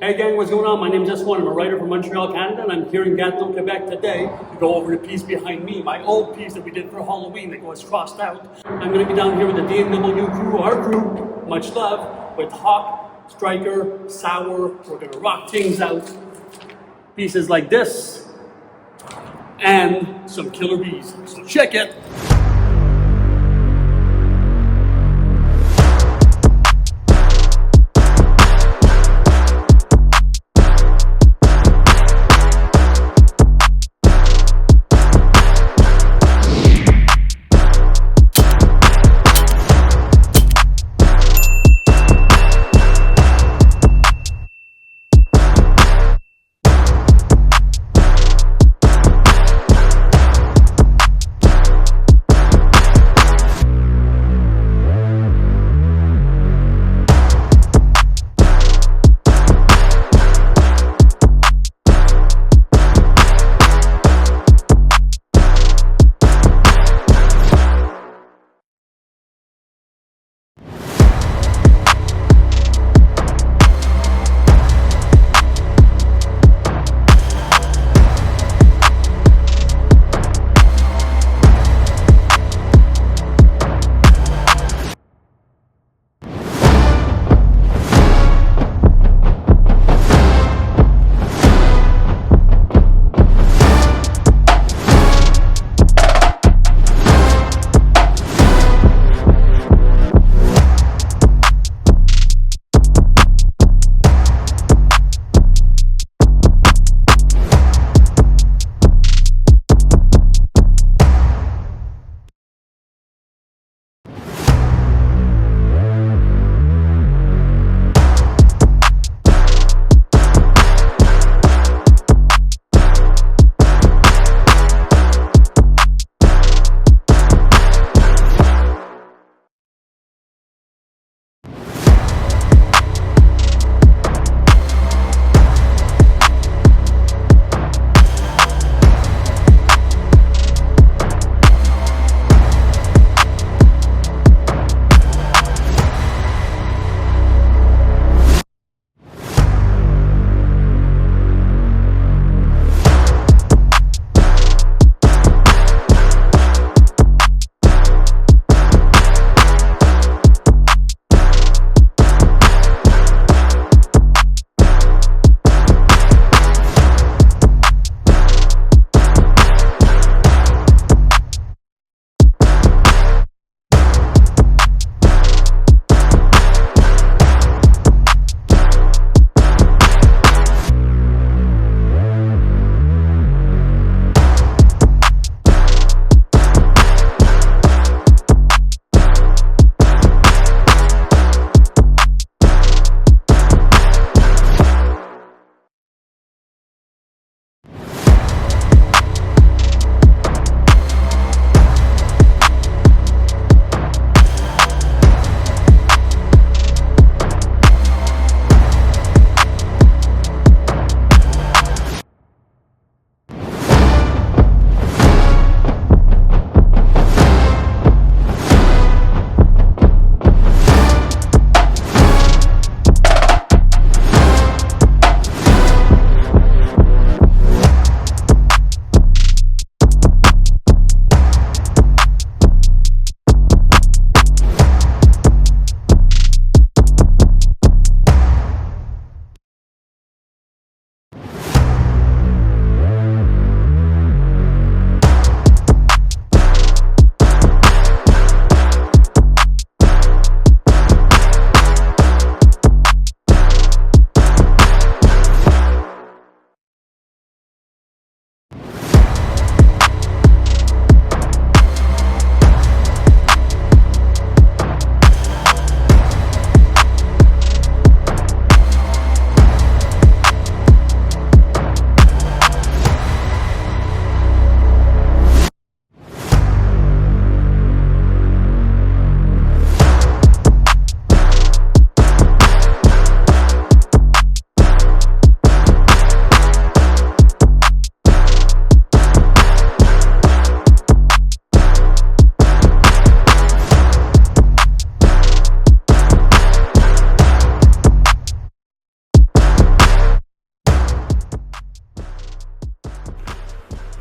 Hey gang, what's going on? My name is Esquan. I'm a writer from Montreal, Canada, and I'm here in Gatineau, Quebec today to go over the piece behind me, my old piece that we did for Halloween that was crossed out. I'm going to be down here with the DMW crew, our crew, much love, with Hawk, Striker, Sour. We're going to rock things out. Pieces like this, and some killer bees. So check it.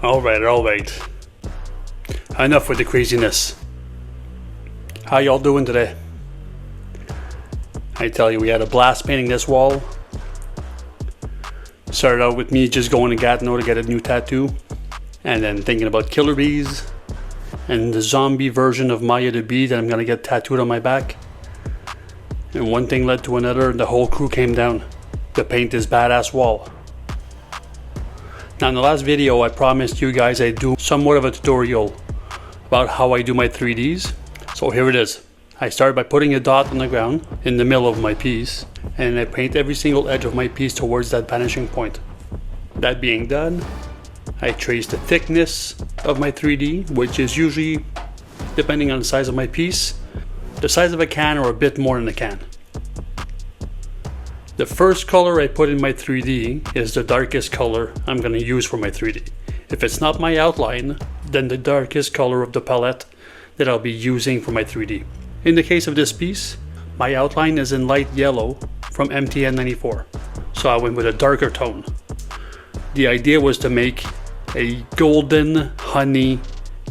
Alright. Enough with the craziness. How y'all doing today? I tell you, we had a blast painting this wall. Started out with me just going to Gatineau to get a new tattoo, and then thinking about killer bees and the zombie version of Maya the Bee that I'm gonna get tattooed on my back. And one thing led to another, and the whole crew came down to paint this badass wall. Now in the last video I promised you guys I'd do somewhat of a tutorial about how I do my 3Ds. So here it is. I start by putting a dot on the ground in the middle of my piece, and I paint every single edge of my piece towards that vanishing point. That being done, I trace the thickness of my 3D, which is usually, depending on the size of my piece, the size of a can or a bit more than a can. The first color I put in my 3D is the darkest color I'm going to use for my 3D. If it's not my outline, then the darkest color of the palette that I'll be using for my 3D. In the case of this piece, my outline is in light yellow from MTN 94, so I went with a darker tone. The idea was to make a golden honey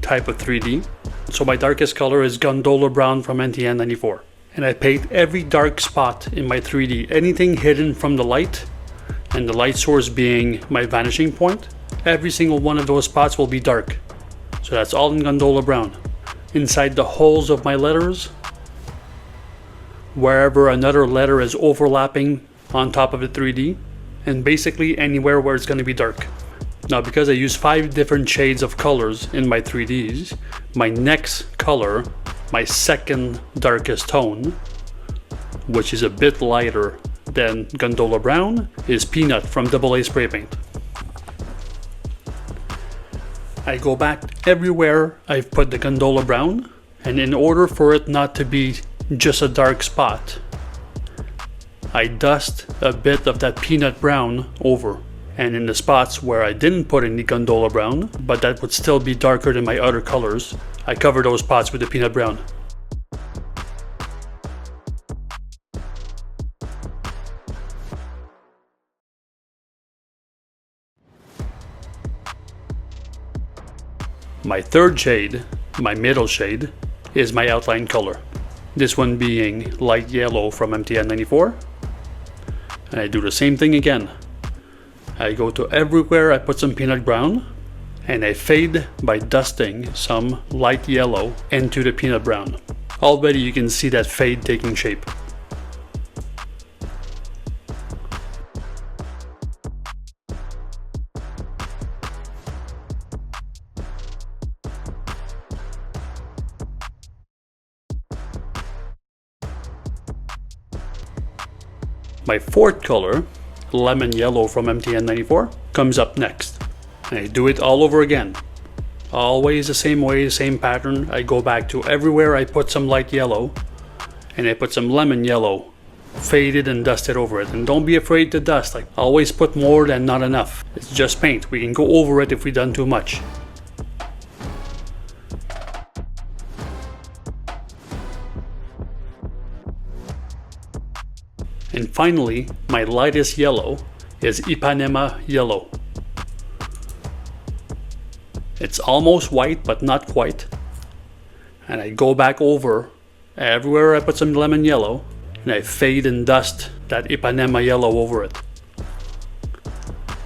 type of 3D, so my darkest color is gondola brown from MTN 94. And I paint every dark spot in my 3D, anything hidden from the light, and the light source being my vanishing point. Every single one of those spots will be dark, so that's all in gondola brown. Inside the holes of my letters, wherever another letter is overlapping on top of the 3D, and basically anywhere where it's going to be dark. Now because I use 5 different shades of colors in my 3Ds, my next color, my second darkest tone, which is a bit lighter than gondola brown, is peanut from AA spray paint. I go back everywhere I've put the gondola brown, and in order for it not to be just a dark spot, I dust a bit of that peanut brown over. And in the spots where I didn't put any gondola brown, but that would still be darker than my other colors, I cover those spots with the peanut brown. My third shade, my middle shade, is my outline color. This one being light yellow from MTN 94. And I do the same thing again. I go to everywhere I put some peanut brown, and I fade by dusting some light yellow into the peanut brown. Already you can see that fade taking shape. My fourth color, lemon yellow from MTN 94, comes up next. And I do it all over again. Always the same way, the same pattern. I go back to everywhere I put some light yellow, and I put some lemon yellow, faded and dusted over it. And don't be afraid to dust. Like, always put more than not enough. It's just paint. We can go over it if we've done too much. And finally, my lightest yellow is Ipanema yellow. It's almost white, but not quite. And I go back over everywhere I put some lemon yellow, and I fade and dust that Ipanema yellow over it.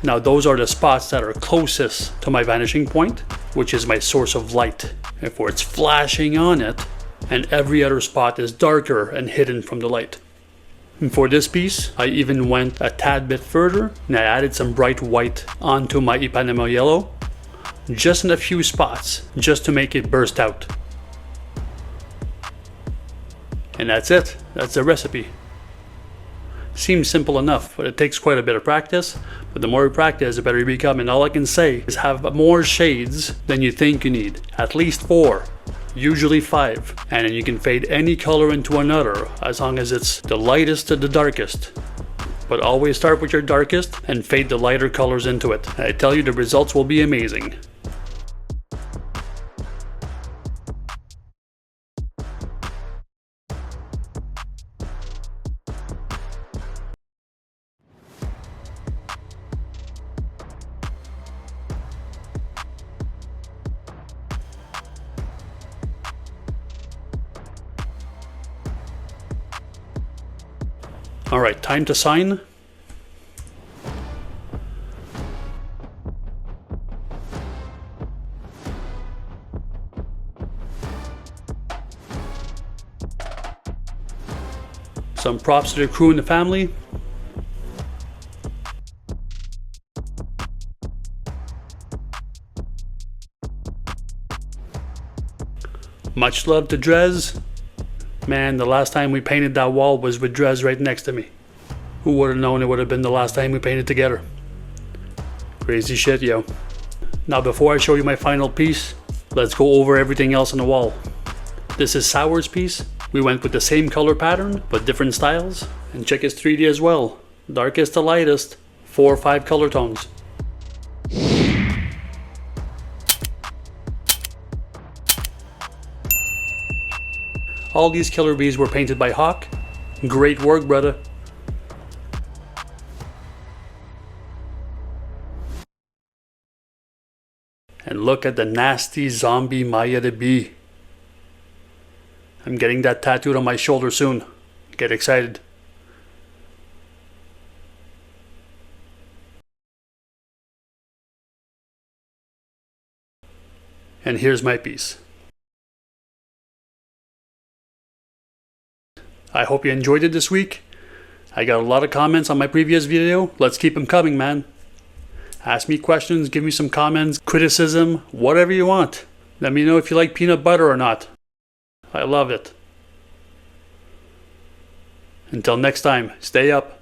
Now those are the spots that are closest to my vanishing point, which is my source of light. If it's flashing on it, and every other spot is darker and hidden from the light. And for this piece, I even went a tad bit further, and I added some bright white onto my Ipanema yellow, just in a few spots, just to make it burst out. And that's it. That's the recipe. Seems simple enough, but it takes quite a bit of practice. But the more you practice, the better you become. And all I can say is have more shades than you think you need. At least 4. Usually 5, and then you can fade any color into another as long as it's the lightest to the darkest. But always start with your darkest and fade the lighter colors into it. I tell you, the results will be amazing. Alright, time to sign. Some props to the crew and the family. Much love to Drez. Man, the last time we painted that wall was with Drez right next to me. Who would have known it would have been the last time we painted together? Crazy shit, yo. Now before I show you my final piece, let's go over everything else on the wall. This is Sour's piece. We went with the same color pattern, but different styles. And check his 3D as well. Darkest to lightest, 4 or 5 color tones. All these killer bees were painted by Hawk. Great work, brother. And look at the nasty zombie Maya the bee. I'm getting that tattooed on my shoulder soon. Get excited. And here's my piece. I hope you enjoyed it this week. I got a lot of comments on my previous video. Let's keep them coming, man. Ask me questions, give me some comments, criticism, whatever you want. Let me know if you like peanut butter or not. I love it. Until next time, stay up.